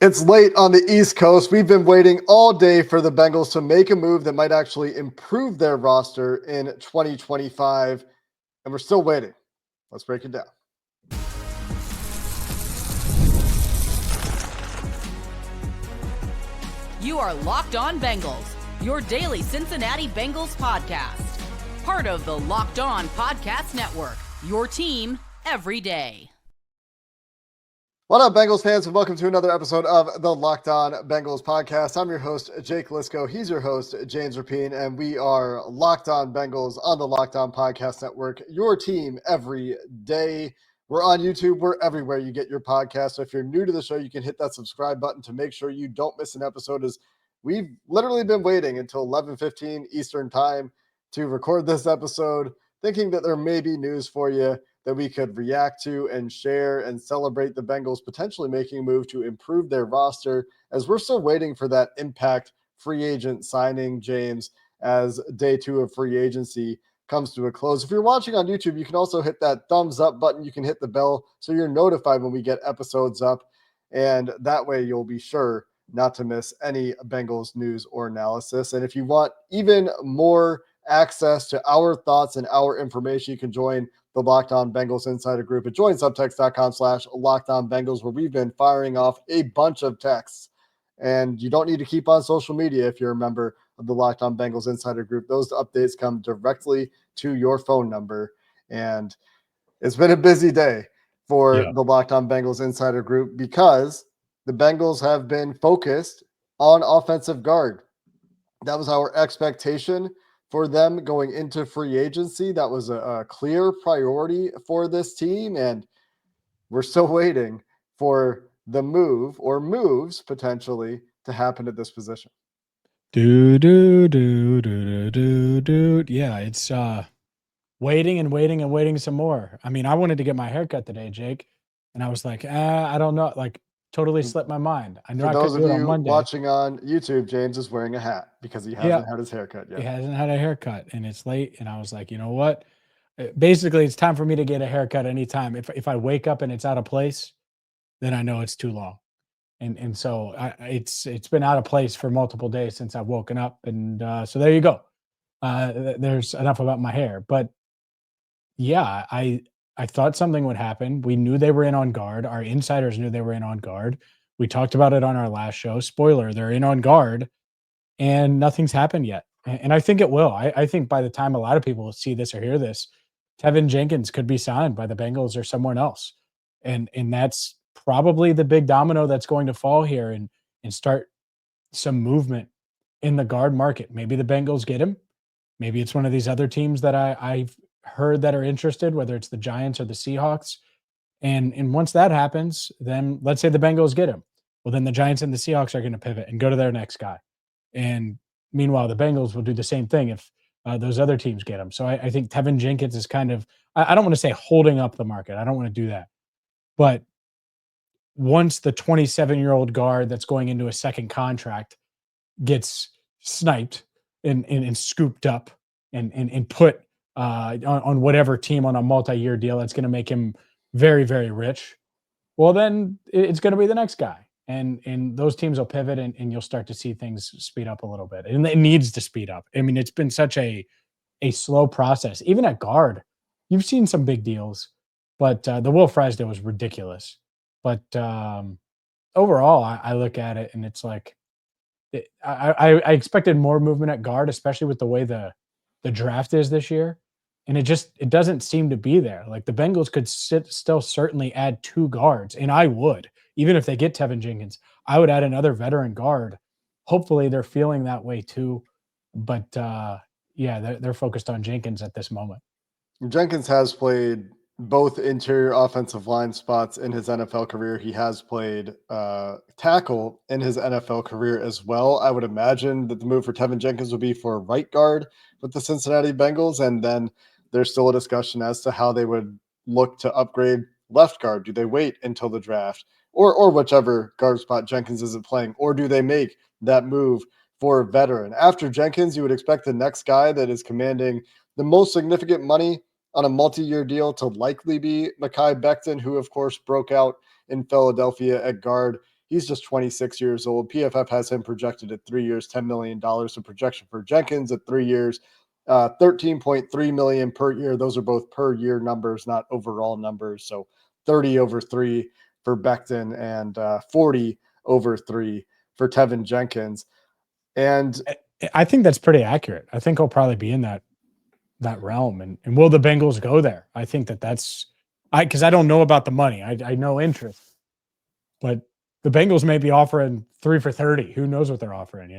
It's late on the East Coast. We've been waiting all day for the Bengals to make a move that might actually improve their roster in 2025, and we're still waiting. Let's break it down. You are Locked On Bengals, your daily Cincinnati Bengals podcast. Part of the Locked On Podcast Network, your team every day. What up, Bengals fans, and welcome to another episode of the Locked On Bengals podcast. I'm your host, Jake Liscow. He's your host, James Rapien, and we are Locked On Bengals on the Locked On Podcast Network, your team every day. We're on YouTube. We're everywhere you get your podcast. So if you're new to the show, you can hit that subscribe button to make sure you don't miss an episode, as we've literally been waiting until 11:15 Eastern time to record this episode, thinking that there may be news for you that we could react to and share and celebrate the Bengals potentially making a move to improve their roster, as we're still waiting for that impact free agent signing, James, as day 2 of free agency comes to a close. If you're watching on YouTube, you can also hit that thumbs up button. You can hit the bell so you're notified when we get episodes up, and that way you'll be sure not to miss any Bengals news or analysis. And if you want even more access to our thoughts and our information, you can join the Locked On Bengals Insider Group at joinsubtext.com/LockedOnBengals, where we've been firing off a bunch of texts. And you don't need to keep on social media if you're a member of the Locked On Bengals Insider Group. Those updates come directly to your phone number. And it's been a busy day for the Locked On Bengals Insider Group because the Bengals have been focused on offensive guard. That was our expectation for them going into free agency. That was a clear priority for this team, and we're still waiting for the move or moves potentially to happen at this position. Yeah, it's waiting and waiting and waiting some more. I mean, I wanted to get my haircut today, Jake, and I was like, I don't know, like totally slipped my mind. I know For I those could of do it on you Monday. watching on YouTube, James is wearing a hat because he hasn't had his haircut yet. He hasn't had a haircut, and it's late, and I was like, you know what? Basically, it's time for me to get a haircut anytime. If I wake up and it's out of place, then I know it's too long. And so it's been out of place for multiple days since I've woken up, and so there you go. There's enough about my hair, but yeah, I thought something would happen. We knew they were in on guard. Our insiders knew they were in on guard. We talked about it on our last show. Spoiler: they're in on guard, and nothing's happened yet. And I think it will. I think by the time a lot of people see this or hear this, Teven Jenkins could be signed by the Bengals or someone else, and that's probably the big domino that's going to fall here and start some movement in the guard market. Maybe the Bengals get him. Maybe it's one of these other teams that I've heard that are interested, whether it's the Giants or the Seahawks. And once that happens, then let's say the Bengals get him. Well, then the Giants and the Seahawks are going to pivot and go to their next guy. And meanwhile, the Bengals will do the same thing if those other teams get him. So I think Teven Jenkins is kind of, I don't want to say holding up the market. I don't want to do that. But once the 27-year-old guard that's going into a second contract gets sniped and scooped up and put on whatever team on a multi-year deal that's going to make him very, very rich, well, then it's going to be the next guy. And those teams will pivot and you'll start to see things speed up a little bit. And it needs to speed up. I mean, it's been such a slow process. Even at guard, you've seen some big deals, but the Will Fries deal was ridiculous. But overall, I look at it and it's like I expected more movement at guard, especially with the way the draft is this year. And it doesn't seem to be there. Like the Bengals could still certainly add 2 guards, and I would. Even if they get Teven Jenkins, I would add another veteran guard. Hopefully they're feeling that way too. But yeah, they're focused on Jenkins at this moment. Jenkins has played both interior offensive line spots in his NFL career. He has played tackle in his NFL career as well. I would imagine that the move for Teven Jenkins would be for right guard with the Cincinnati Bengals. And then there's still a discussion as to how they would look to upgrade left guard. Do they wait until the draft or whichever guard spot Jenkins isn't playing? Or do they make that move for a veteran? After Jenkins, you would expect the next guy that is commanding the most significant money on a multi-year deal to likely be Mekhi Becton, who, of course, broke out in Philadelphia at guard. He's just 26 years old. PFF has him projected at 3 years, $10 million. The projection for Jenkins at 3 years, 13.3 million per year. Those are both per year numbers, not overall numbers. So 30 over 3 for Becton and 40 over 3 for Teven Jenkins. And I think that's pretty accurate. I think he'll probably be in that realm. And will the Bengals go there? I think that's because I don't know about the money. I know interest, but the Bengals may be offering 3 for 30. Who knows what they're offering,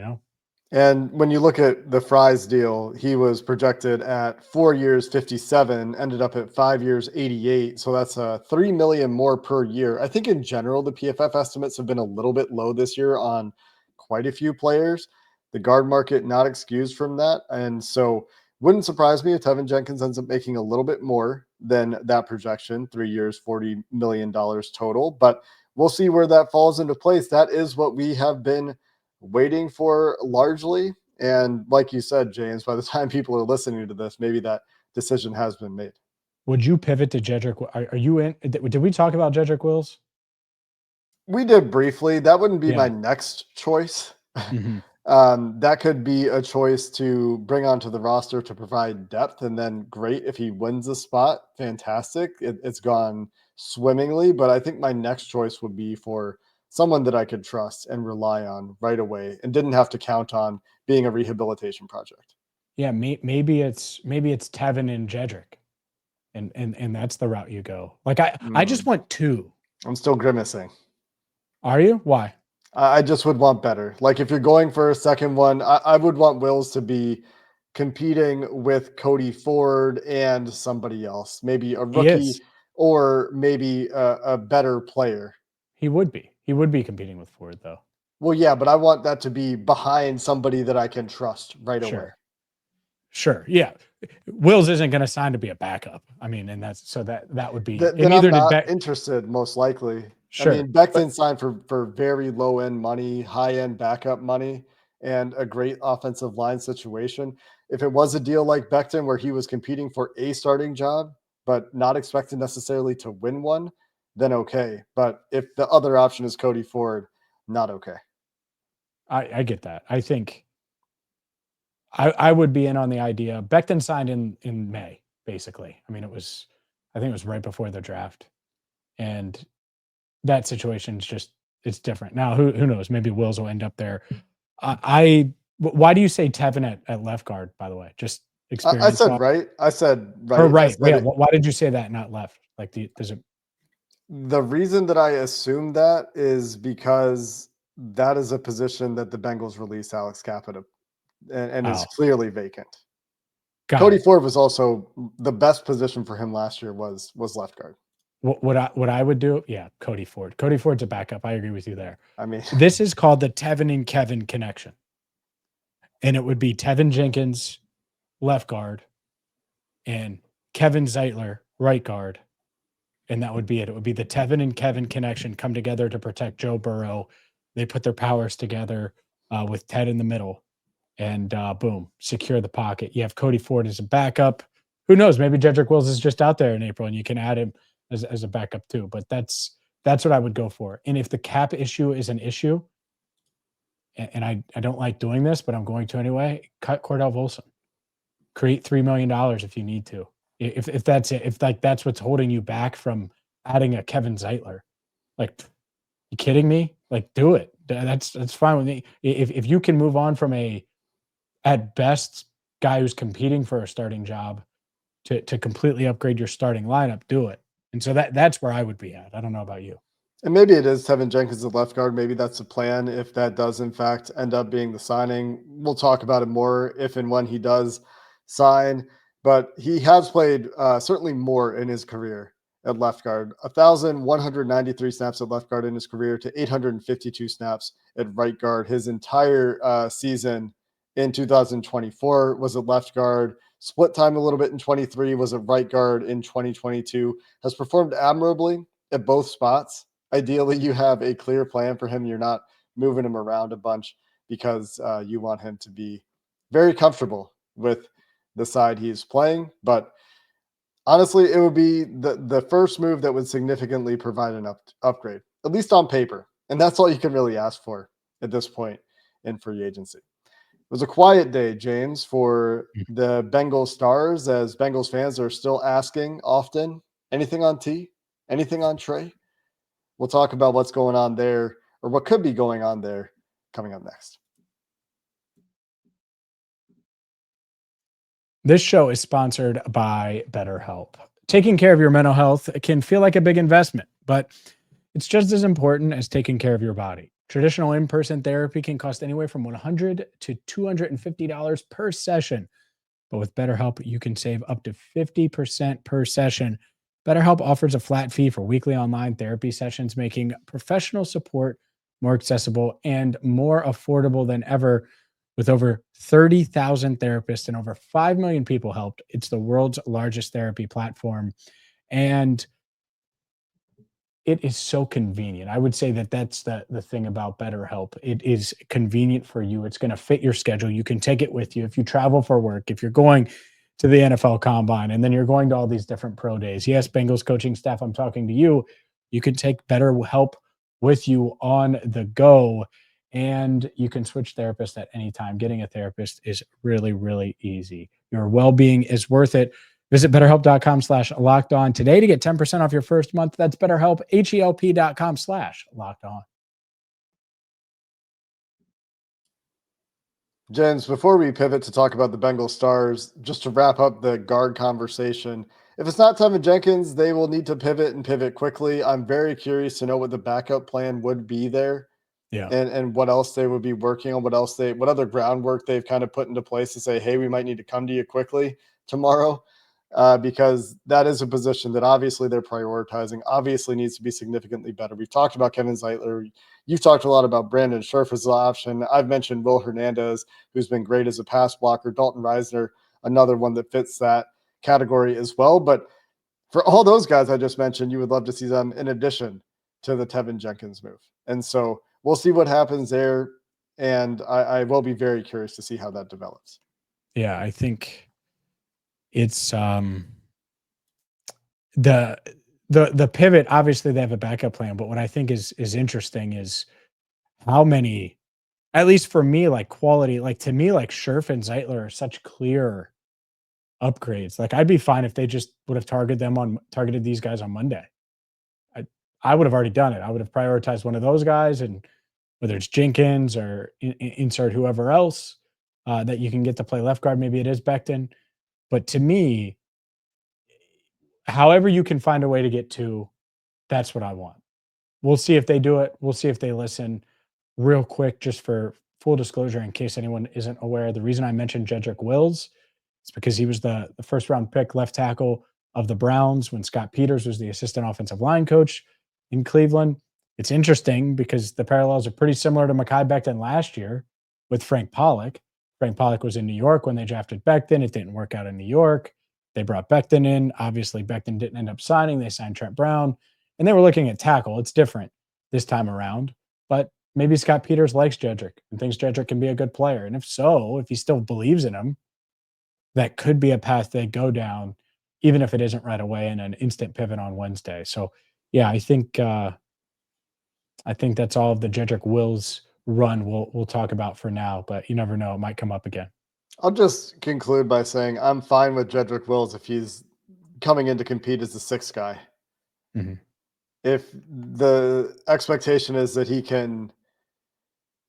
And when you look at the Fries deal, he was projected at 4 years, 57, ended up at 5 years, 88. So that's $3 million more per year. I think in general, the PFF estimates have been a little bit low this year on quite a few players. The guard market not excused from that. And so wouldn't surprise me if Teven Jenkins ends up making a little bit more than that projection, 3 years, $40 million total. But we'll see where that falls into place. That is what we have been waiting for largely. And like you said, James, by the time people are listening to this, maybe that decision has been made. Would you pivot to Jedrick? Are you in? Did we talk about Jedrick Wills? We did briefly. That wouldn't be Yeah. my next choice. Mm-hmm. That could be a choice to bring onto the roster to provide depth, and then great if he wins the spot. Fantastic. It's gone swimmingly, but I think my next choice would be for someone that I could trust and rely on right away and didn't have to count on being a rehabilitation project. Yeah, maybe it's Teven and Jedrick, and that's the route you go. Like I just want 2. I'm still grimacing. Are you? Why? I just would want better. Like if you're going for a second one, I would want Wills to be competing with Cody Ford and somebody else, maybe a rookie or maybe a better player. He would be. He would be competing with Ford, though. Well, yeah, but I want that to be behind somebody that I can trust right away. Sure. Yeah. Wills isn't going to sign to be a backup. I mean, and that would be. Then I'm not interested, most likely. Sure. I mean, Becton signed for very low end money, high end backup money, and a great offensive line situation. If it was a deal like Becton where he was competing for a starting job, but not expected necessarily to win one, then okay. But if the other option is Cody Ford, not okay. I get that. I think I would be in on the idea. Becton signed in May, basically. I mean, I think it was right before the draft. And that situation's it's different. Now, who knows? Maybe Wills will end up there. Why do you say Teven at left guard, by the way? Just experience. I said right. I said right. Or right. Yeah. Why did you say that, not left? Like the reason that I assume that is because that is a position that the Bengals released Alex Capita and is clearly vacant. Cody Ford was also the best position for him last year was left guard. What I would do? Yeah, Cody Ford. Cody Ford's a backup. I agree with you there. I mean, this is called the Teven and Kevin connection. And it would be Teven Jenkins, left guard, and Kevin Zeitler, right guard. And that would be it. It would be the Teven and Kevin connection come together to protect Joe Burrow. They put their powers together with Ted in the middle. And boom, secure the pocket. You have Cody Ford as a backup. Who knows? Maybe Jedrick Wills is just out there in April and you can add him as a backup too. But that's what I would go for. And if the cap issue is an issue, and I don't like doing this, but I'm going to anyway, cut Cordell Volson. Create $3 million if you need to. If that's it, if like that's what's holding you back from adding a Kevin Zeitler. Like, you kidding me? Like, do it. That's fine with me. If you can move on from at best guy who's competing for a starting job to completely upgrade your starting lineup, do it. And so that's where I would be at. I don't know about you. And maybe it is Teven Jenkins at left guard. Maybe that's the plan. If that does in fact end up being the signing, we'll talk about it more if and when he does sign. But he has played certainly more in his career at left guard. 1,193 snaps at left guard in his career to 852 snaps at right guard. His entire season in 2024 was at left guard. Split time a little bit in 23, was at right guard in 2022. Has performed admirably at both spots. Ideally, you have a clear plan for him. You're not moving him around a bunch because you want him to be very comfortable with the side he's playing. But honestly, it would be the first move that would significantly provide an upgrade, at least on paper. And that's all you can really ask for at this point in free agency. It was a quiet day, James, for the Bengals stars, as Bengals fans are still asking often, anything on T? Anything on Trey? We'll talk about what's going on there, or what could be going on there, coming up next. This show is sponsored by BetterHelp. Taking care of your mental health can feel like a big investment, but it's just as important as taking care of your body. Traditional in-person therapy can cost anywhere from $100 to $250 per session. But with BetterHelp, you can save up to 50% per session. BetterHelp offers a flat fee for weekly online therapy sessions, making professional support more accessible and more affordable than ever. With over 30,000 therapists and over 5 million people helped, it's the world's largest therapy platform. And it is so convenient. I would say that that's the thing about BetterHelp. It is convenient for you. It's going to fit your schedule. You can take it with you if you travel for work, if you're going to the NFL Combine, and then you're going to all these different pro days. Yes, Bengals coaching staff, I'm talking to you. You can take BetterHelp with you on the go, and you can switch therapists at any time. Getting a therapist is really, really easy. Your well-being is worth it. Visit betterhelp.com/lockedon today to get 10% off your first month. That's BetterHelp, HELP.com/lockedon. James, before we pivot to talk about the Bengal stars, just to wrap up the guard conversation, if it's not Teven Jenkins, they will need to pivot and pivot quickly. I'm very curious to know what the backup plan would be there. Yeah. And what else they would be working on, what other groundwork they've kind of put into place to say, hey, we might need to come to you quickly tomorrow, because that is a position that obviously they're prioritizing, obviously needs to be significantly better. We've talked about Kevin Zeitler. You've talked a lot about Brandon Scherf as an option. I've mentioned Will Hernandez, who's been great as a pass blocker. Dalton Reisner, another one that fits that category as well. But for all those guys I just mentioned, you would love to see them in addition to the Teven Jenkins move. And so we'll see what happens there. And I will be very curious to see how that develops. Yeah, I think it's the pivot. Obviously, they have a backup plan, but what I think is interesting is how many, at least for me, like quality, like to me, like Scherf and Zeitler are such clear upgrades. Like I'd be fine if they just would have targeted these guys on Monday. I would have already done it. I would have prioritized one of those guys, and whether it's Jenkins or insert whoever else that you can get to play left guard. Maybe it is Becton. But to me, however you can find a way to get two, that's what I want. We'll see if they do it. We'll see if they listen. Real quick, just for full disclosure, in case anyone isn't aware, the reason I mentioned Jedrick Wills is because he was the first round pick left tackle of the Browns when Scott Peters was the assistant offensive line coach in Cleveland. It's interesting because the parallels are pretty similar to Mekhi Becton last year with Frank Pollock. Frank Pollock was in New York when they drafted Becton. It didn't work out in New York. They brought Becton in. Obviously, Becton didn't end up signing. They signed Trent Brown, and they were looking at tackle. It's different this time around, but maybe Scott Peters likes Jedrick and thinks Jedrick can be a good player. And if so, if he still believes in him, that could be a path they go down, even if it isn't right away in an instant pivot on Wednesday. So, yeah, I think that's all of the Jedrick Wills run we'll talk about for now, but you never know, it might come up again. I'll just conclude by saying I'm fine with Jedrick Wills if he's coming in to compete as the sixth guy. Mm-hmm. If the expectation is that he can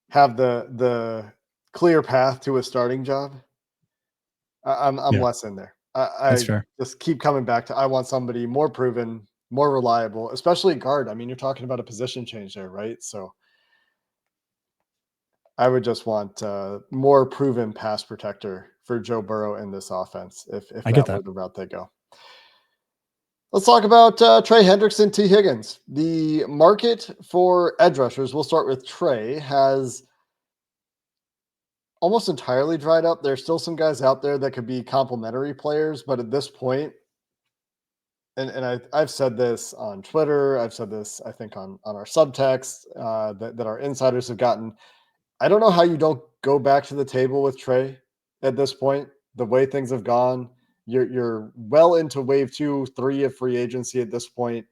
have the clear path to a starting job, I'm less in there. That's I fair. just keep coming back to I want somebody more proven, more reliable, especially guard. I mean, you're talking about a position change there, right? So I would just want more proven pass protector for Joe Burrow in this offense if I get that were that. the route they go. Let's talk about Trey Hendrickson, T. Higgins. The market for edge rushers, we'll start with Trey, has almost entirely dried up. There's still some guys out there that could be complementary players, but at this point, and I've said this on Twitter, I've said this, I think, on our subtext that our insiders have gotten. I don't know how you don't go back to the table with Trey at this point. The way things have gone, you're well into wave 2, 3 of free agency at this point.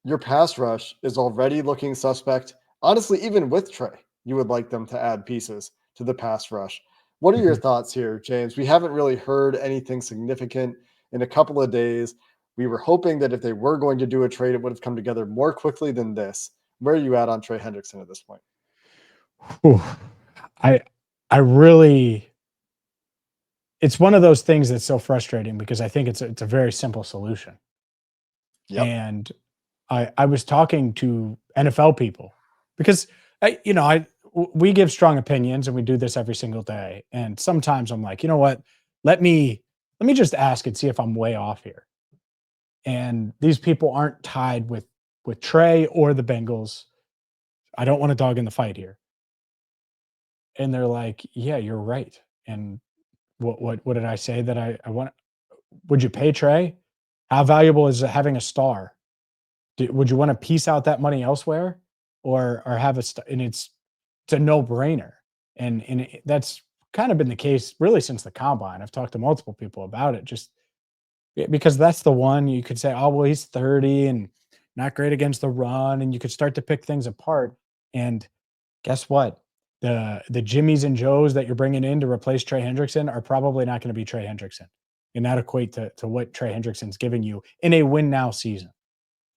your pass rush is already looking suspect. Honestly, even with Trey, you would like them to add pieces to the pass rush. What are your Mhm. thoughts here, James? We haven't really heard anything significant in a couple of days. We were hoping that if they were going to do a trade, it would have come together more quickly than this. Where are you at on Trey Hendrickson at this point? Whew. I I really it's one of those things that's so frustrating because I think it's a very simple solution. Yep. And I was talking to NFL people because we give strong opinions and we do this every single day. And sometimes I'm like, you know what? Let me just ask and see if I'm way off here. And these people aren't tied with Trey or the Bengals. I don't want to dog in the fight here. And they're like, yeah, you're right. And what did I say that I want? Would you pay Trey? How valuable is having a star? Would you want to piece out that money elsewhere, or have and it's a no brainer, and that's kind of been the case really since the combine. I've talked to multiple people about it, just because that's the one you could say, oh well, he's 30 and not great against the run, and you could start to pick things apart. And guess what? The Jimmies and Joes that you're bringing in to replace Trey Hendrickson are probably not going to be Trey Hendrickson, and that equate to what Trey Hendrickson's giving you in a win now season.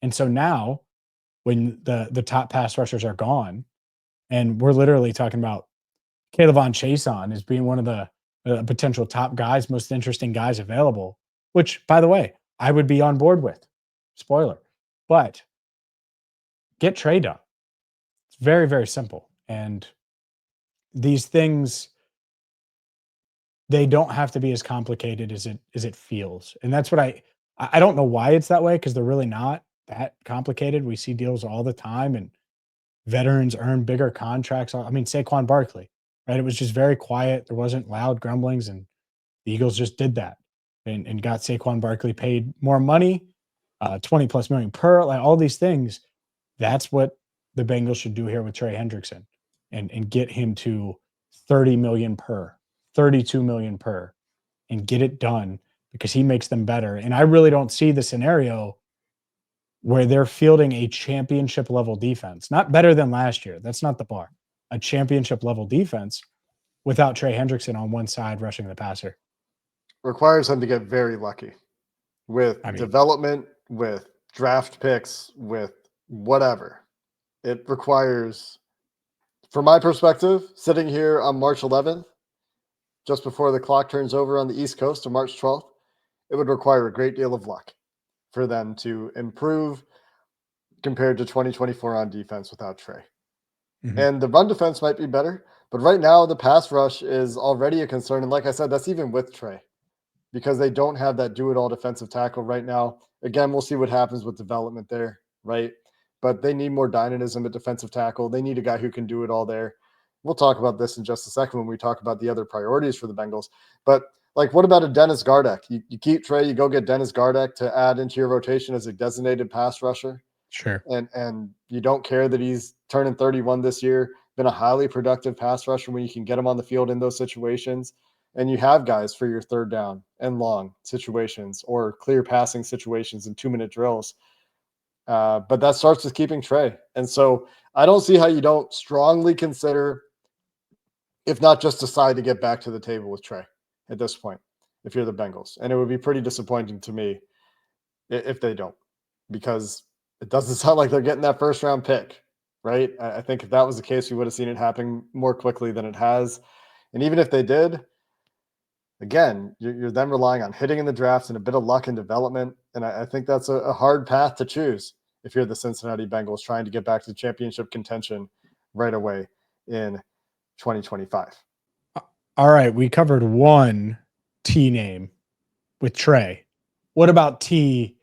And so now, when the top pass rushers are gone, and we're literally talking about Kayvon Chason as being one of the potential top guys, most interesting guys available, which, by the way, I would be on board with. Spoiler. But get Trey done. It's very, very simple. And these things, they don't have to be as complicated as it feels. And that's what I don't know why it's that way, because they're really not that complicated. We see deals all the time, and veterans earn bigger contracts. I mean, Saquon Barkley, right? It was just very quiet. There wasn't loud grumblings, and the Eagles just did that and got Saquon Barkley paid more money, 20 plus million per, like all these things. That's what the Bengals should do here with Trey Hendrickson and get him to 30 million per, 32 million per, and get it done because he makes them better. And I really don't see the scenario where they're fielding a championship level defense, not better than last year. That's not the bar. A championship level defense without Trey Hendrickson on one side rushing the passer. Requires them to get very lucky with development, with draft picks, with whatever. It requires, from my perspective, sitting here on March 11th, just before the clock turns over on the East Coast on March 12th, it would require a great deal of luck for them to improve compared to 2024 on defense without Trey. Mm-hmm. And the run defense might be better, but right now the pass rush is already a concern. And like I said, that's even with Trey, because they don't have that do-it-all defensive tackle right now. Again, we'll see what happens with development there, right? But they need more dynamism at defensive tackle. They need a guy who can do it all there. We'll talk about this in just a second when we talk about the other priorities for the Bengals. But like, what about a Dennis Gardeck? You keep Trey, you go get Dennis Gardeck to add into your rotation as a designated pass rusher. Sure. And you don't care that he's turning 31 this year, been a highly productive pass rusher when you can get him on the field in those situations. And you have guys for your third down and long situations or clear passing situations and 2-minute drills. But that starts with keeping Trey. And so I don't see how you don't strongly consider, if not just decide to get back to the table with Trey at this point, if you're the Bengals. And it would be pretty disappointing to me if they don't, because it doesn't sound like they're getting that first round pick, right? I think if that was the case, we would have seen it happen more quickly than it has. And even if they did, again, you're then relying on hitting in the draft and a bit of luck and development. And I think that's a hard path to choose if you're the Cincinnati Bengals trying to get back to championship contention right away in 2025. All right. We covered one T name with Trey. What about TT?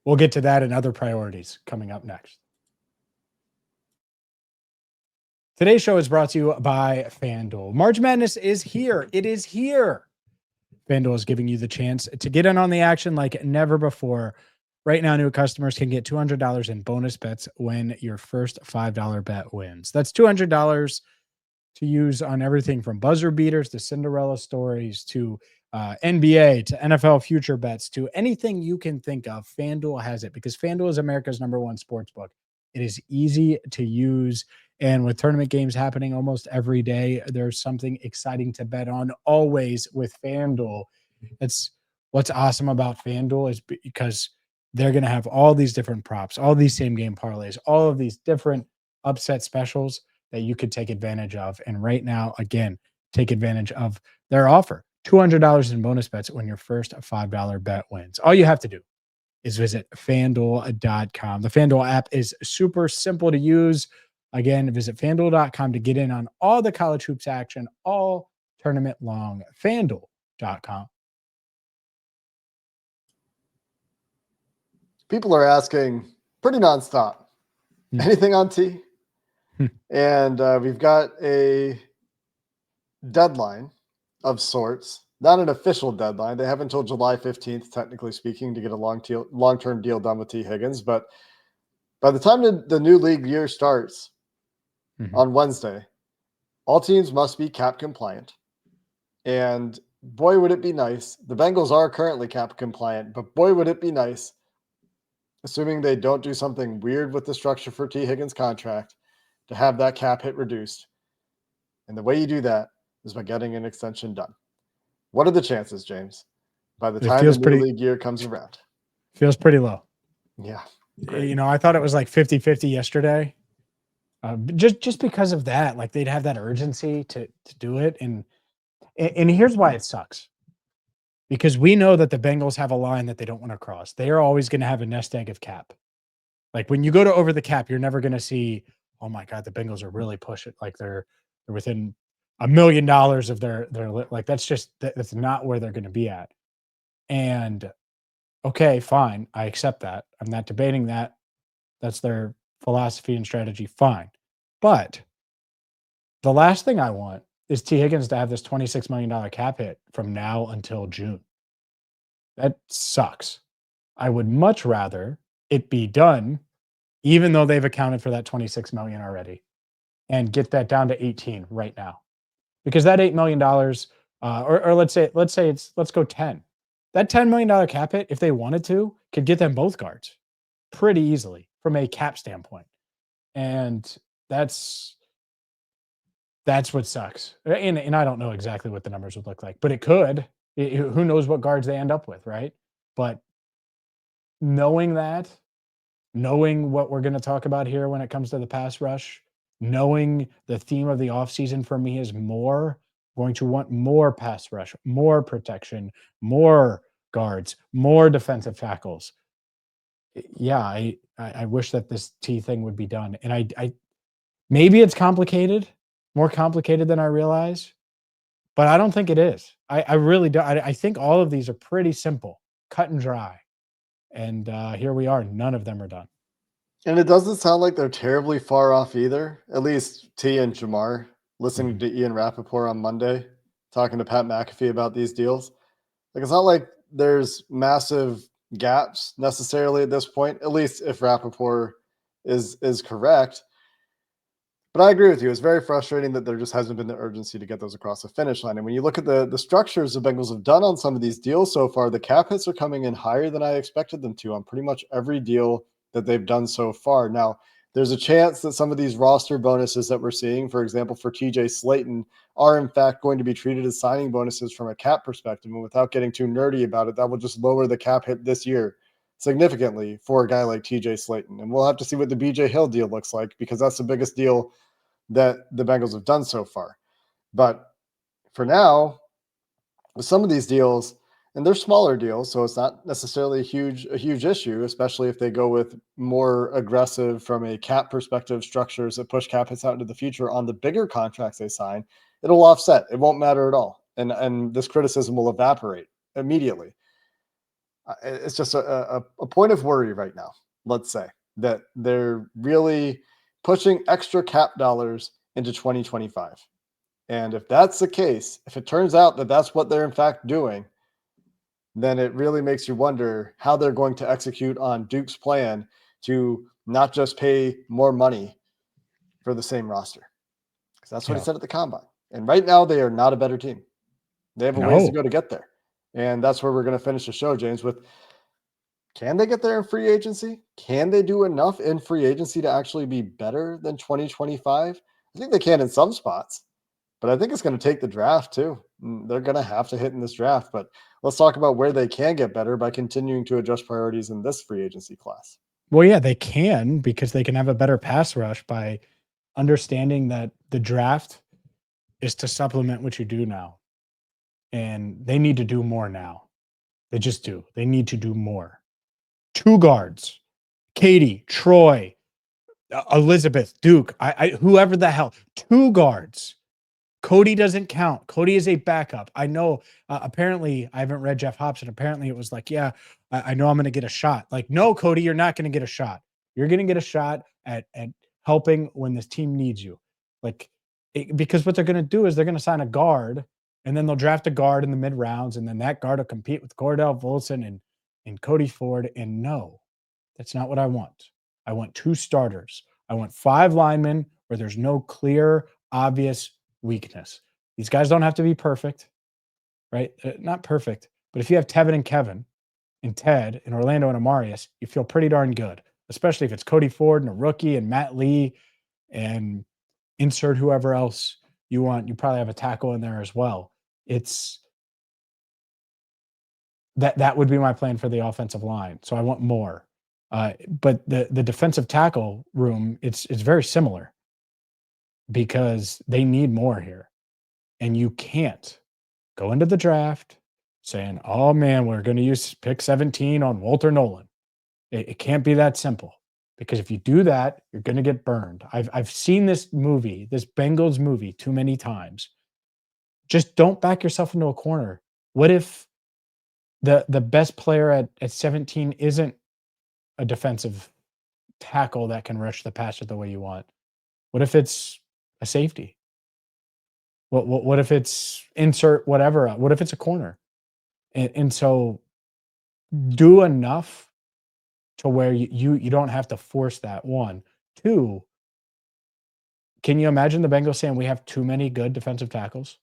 We'll get to that and other priorities coming up next. Today's show is brought to you by FanDuel. March Madness is here. It is here. FanDuel is giving you the chance to get in on the action like never before. Right now, new customers can get $200 in bonus bets when your first $5 bet wins. That's $200 to use on everything from buzzer beaters to Cinderella stories to NBA to NFL future bets to anything you can think of. FanDuel has it because FanDuel is America's #1 sports book. It is easy to use. And with tournament games happening almost every day, there's something exciting to bet on always with FanDuel. It's what's awesome about FanDuel is because they're going to have all these different props, all these same game parlays, all of these different upset specials that you could take advantage of. And right now, again, take advantage of their offer. $200 in bonus bets when your first $5 bet wins. All you have to do is visit FanDuel.com. The FanDuel app is super simple to use. Again, visit FanDuel.com to get in on all the college hoops action all tournament long. FanDuel.com. People are asking pretty nonstop. Anything on T? And we've got a deadline of sorts, not an official deadline. They have until July 15th, technically speaking, to get a long-term deal done with T. Higgins. But by the time the new league year starts on Wednesday, all teams must be cap compliant. And boy, would it be nice. The Bengals are currently cap compliant, but boy, would it be nice, assuming they don't do something weird with the structure for T. Higgins' contract, to have that cap hit reduced. And the way you do that is by getting an extension done. What are the chances, James, by the time the new league year comes around? Feels pretty low. Yeah. Great. You know, I thought it was like 50-50 yesterday. Just because of that, like they'd have that urgency to do it. And here's why it sucks. Because we know that the Bengals have a line that they don't want to cross. They are always going to have a nest egg of cap. Like when you go to over the cap, you're never going to see, oh my God, the Bengals are really pushing. Like they're within $1 million of their like, that's not where they're going to be at. And okay, fine. I accept that. I'm not debating that. That's their philosophy and strategy. Fine. But the last thing I want is T. Higgins to have this $26 million cap hit from now until June. That sucks. I would much rather it be done, even though they've accounted for that $26 million already, and get that down to 18 right now. Because that $8 million, or let's go 10. That $10 million cap hit, if they wanted to, could get them both guards pretty easily from a cap standpoint. And that's what sucks. And I don't know exactly what the numbers would look like, but it could. Who knows what guards they end up with, right? But knowing what we're going to talk about here when it comes to the pass rush, knowing the theme of the offseason for me is going to want more pass rush, more protection, more guards, more defensive tackles. Yeah, I wish that this T thing would be done. And I maybe it's complicated, more complicated than I realize, but I don't think it is. I really do. I think all of these are pretty simple, cut and dry. And here we are. None of them are done. And it doesn't sound like they're terribly far off either. At least T and Jamar, listening to Ian Rapoport on Monday, talking to Pat McAfee about these deals. Like, it's not like there's massive gaps necessarily at this point, at least if Rapoport is correct. But I agree with you. It's very frustrating that there just hasn't been the urgency to get those across the finish line. And when you look at the structures the Bengals have done on some of these deals so far, the cap hits are coming in higher than I expected them to on pretty much every deal that they've done so far. Now, there's a chance that some of these roster bonuses that we're seeing, for example, for TJ Slayton, are in fact going to be treated as signing bonuses from a cap perspective. And without getting too nerdy about it, that will just lower the cap hit this year significantly for a guy like TJ Slayton. And we'll have to see what the BJ Hill deal looks like, because that's the biggest deal that the Bengals have done so far. But for now, with some of these deals, and they're smaller deals, so it's not necessarily a huge issue, especially if they go with more aggressive from a cap perspective structures that push cap hits out into the future on the bigger contracts they sign. It'll offset. It won't matter at all. And this criticism will evaporate immediately. It's just a point of worry right now, let's say, that they're really pushing extra cap dollars into 2025. And if that's the case, if it turns out that that's what they're in fact doing, then it really makes you wonder how they're going to execute on Duke's plan to not just pay more money for the same roster. Because that's what he said at the combine. And right now they are not a better team. They have a ways to go to get there. And that's where we're going to finish the show, James, with can they get there in free agency? Can they do enough in free agency to actually be better than 2025? I think they can in some spots, but I think it's going to take the draft too. They're going to have to hit in this draft. But let's talk about where they can get better by continuing to adjust priorities in this free agency class. Well, yeah, they can, because they can have a better pass rush by understanding that the draft is to supplement what you do now. And they need to do more now. They just do. They need to do more. 2 guards, Katie, Troy, Elizabeth, Duke, whoever the hell, 2 guards. Cody doesn't count. Cody is a backup. I know. Apparently, I haven't read Jeff Hobson. Apparently, it was like, yeah, I know I'm going to get a shot. Like, no, Cody, you're not going to get a shot. You're going to get a shot at helping when this team needs you. Like, because what they're going to do is they're going to sign a guard, and then they'll draft a guard in the mid rounds, and then that guard will compete with Cordell Volson and Cody Ford. And no, that's not what I want. I want 2 starters. I want 5 linemen where there's no clear, obvious weakness. These guys don't have to be perfect, right? Not perfect, but if you have Teven and Kevin and Ted and Orlando and Amarius, you feel pretty darn good, especially if it's Cody Ford and a rookie and Matt Lee and insert whoever else you want. You probably have a tackle in there as well. It's that would be my plan for the offensive line. So I want more. But the defensive tackle room, it's very similar, because they need more here. And you can't go into the draft saying, oh man, we're going to use pick 17 on Walter Nolan. It can't be that simple, because if you do that, you're going to get burned. I've seen this movie, this Bengals movie, too many times. Just don't back yourself into a corner. What if the best player at 17 isn't a defensive tackle that can rush the passer the way you want? What if it's a safety? What if it's insert whatever? What if it's a corner? And so do enough to where you don't have to force that. 1. 2, can you imagine the Bengals saying we have too many good defensive tackles?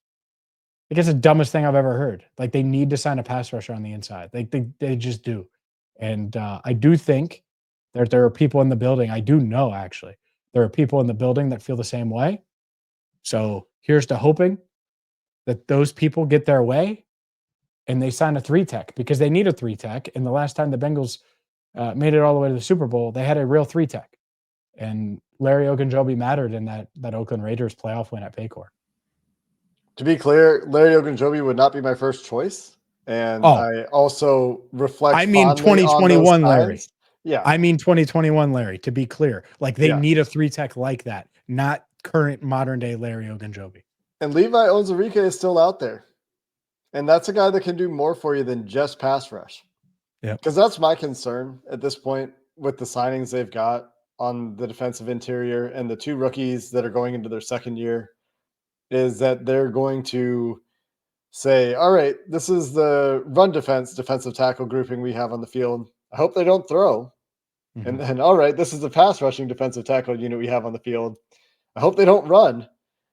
Like, it's the dumbest thing I've ever heard. Like, they need to sign a pass rusher on the inside. Like, they just do. And I do think that there are people in the building. I do know, actually, there are people in the building that feel the same way. So here's to hoping that those people get their way and they sign a 3-tech, because they need a 3-tech. And the last time the Bengals made it all the way to the Super Bowl, they had a real 3-tech. And Larry Ogunjobi mattered in that Oakland Raiders playoff win at Paycor. To be clear, Larry Ogunjobi would not be my first choice. And I also reflect I mean fondly 2021 on those Larry. times. Yeah. I mean 2021 Larry, to be clear. Like, they need a 3-tech like that, not current modern day Larry Ogunjobi. And Levi Onwuzurike is still out there. And that's a guy that can do more for you than just pass rush. Yeah. Because that's my concern at this point with the signings they've got on the defensive interior and the 2 rookies that are going into their second year, is that they're going to say, all right, this is the run defensive tackle grouping we have on the field. I hope they don't throw. Mm-hmm. And then, all right, this is the pass rushing defensive tackle unit we have on the field. I hope they don't run.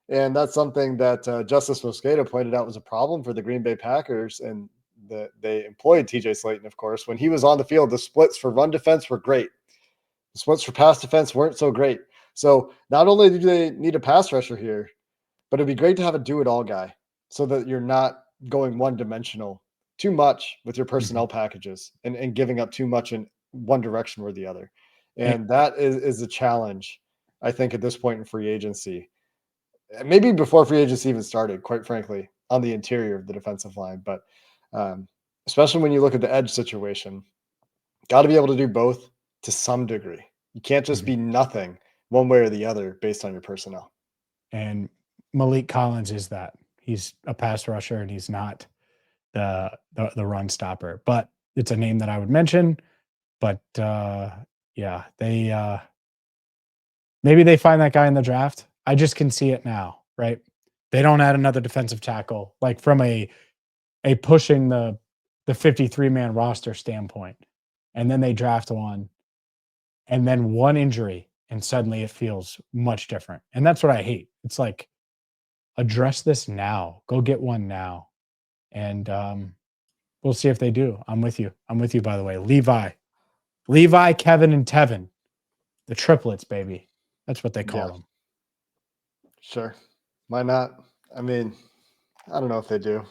And that's something that Justice Mosqueda pointed out was a problem for the Green Bay Packers. And they employed TJ Slayton, of course. When he was on the field, the splits for run defense were great. The splits for pass defense weren't so great. So not only do they need a pass rusher here, but it'd be great to have a do-it-all guy so that you're not going one-dimensional too much with your personnel packages and giving up too much in one direction or the other. And that is a challenge, I think, at this point in free agency. Maybe before free agency even started, quite frankly, on the interior of the defensive line. But especially when you look at the edge situation, got to be able to do both to some degree. You can't just be nothing one way or the other based on your personnel. And Malik Collins is that. He's a pass rusher and he's not the run stopper. But it's a name that I would mention. But yeah, they maybe they find that guy in the draft. I just can see it now, right? They don't add another defensive tackle, like from a pushing the 53-man roster standpoint. And then they draft one, and then one injury, and suddenly it feels much different. And that's what I hate. It's like, address this now. Go get one now. And We'll see if they do. I'm with you. By the way. Levi, Kevin, and Teven. The triplets, baby. That's what they call them. Sure. Why not? I mean, I don't know if they do.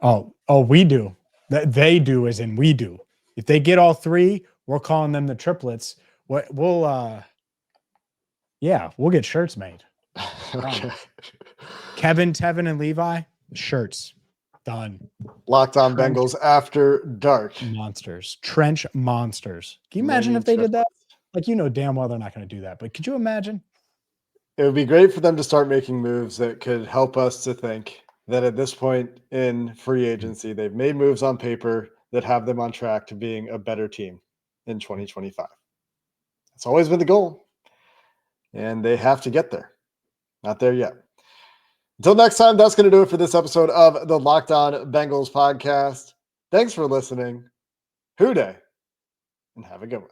Oh, we do. They do as in we do. If they get all three, we're calling them the triplets. We'll get shirts made. Okay. Kevin, Teven, and Levi, shirts. Done. Locked On Bengals after dark. Monsters. Trench monsters. Can you imagine if they did that? Like, damn well they're not going to do that. But could you imagine? It would be great for them to start making moves that could help us to think that at this point in free agency, they've made moves on paper that have them on track to being a better team in 2025. It's always been the goal, and they have to get there. Not there yet. Until next time, that's going to do it for this episode of the Locked On Bengals podcast. Thanks for listening. Hoo day, and have a good one.